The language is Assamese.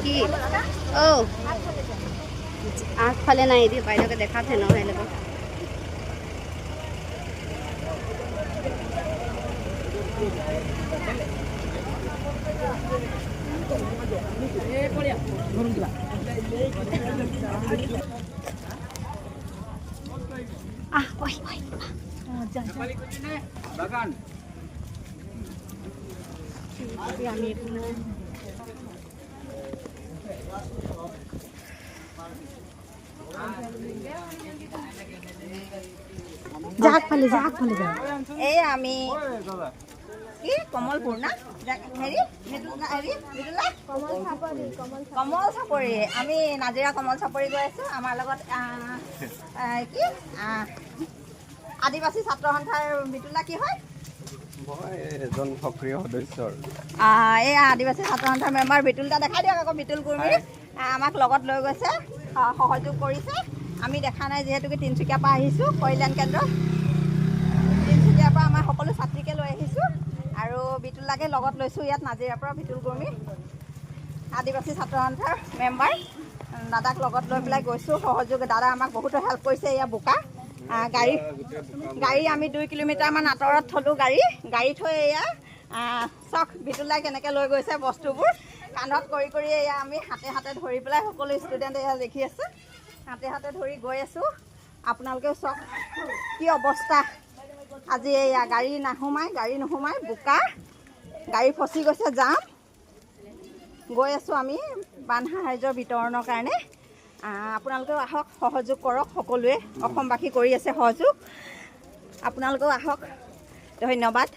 কি আগফালে নাই দি বাইদেউকে দেখাতে নহয় লগত বাগান আমি আগফালে যা এই আমি কি কমলপুৰ না হেৰি কমল চাপৰি আমি নাজিৰা কমল চাপৰি গৈ আছোঁ আমাৰ লগত কি আদিবাসী ছাত্ৰ সন্থাৰ বিতুলা কি হয় মই এজন সক্ৰিয় সদস্যৰ এই আদিবাসী ছাত্ৰ সন্থাৰ মেম্বাৰ বিতুল দা দেখাই দিয়ক আকৌ বিতুল কুৰ্মী আমাক লগত লৈ গৈছে সহযোগ কৰিছে আমি দেখা নাই যিহেতুকে তিনিচুকীয়াৰ পৰা আহিছোঁ কল্যাণ কেন্দ্ৰ তিনিচুকীয়াৰ পৰা আমাৰ সকলো ছাত্ৰীকে লৈ আহিছোঁ আৰু বিতুলাকে লগত লৈছোঁ ইয়াত নাজিৰাৰ পৰা বিতুল কুৰ্মী আদিবাসী ছাত্ৰ সন্থাৰ মেম্বাৰ দাদাক লগত লৈ পেলাই গৈছোঁ সহযোগ দাদা আমাক বহুতো হেল্প কৰিছে এয়া বোকা গাড়ী আমি 2 কিলোমিটাৰমান আঁতৰত থলোঁ গাড়ী থৈ এয়া চখ বিতুলাই কেনেকৈ লৈ গৈছে বস্তুবোৰ কান্ধত কৰি এয়া আমি হাতে ধৰি পেলাই সকলো ষ্টুডেণ্ট এয়া দেখি আছে হাতে ধৰি গৈ আছোঁ আপোনালোকেও চখ কি অৱস্থা আজি এয়া গাড়ী নোসোমাই বোকা গাড়ী ফচি গৈছে যাম গৈ আছোঁ আমি বান সাহাৰ্য্য বিতৰণৰ কাৰণে আপোনালোকেও আহক সহযোগ কৰক সকলোৱে অসমবাসী কৰি আছে সহযোগ আপোনালোকেও আহক ধন্যবাদ।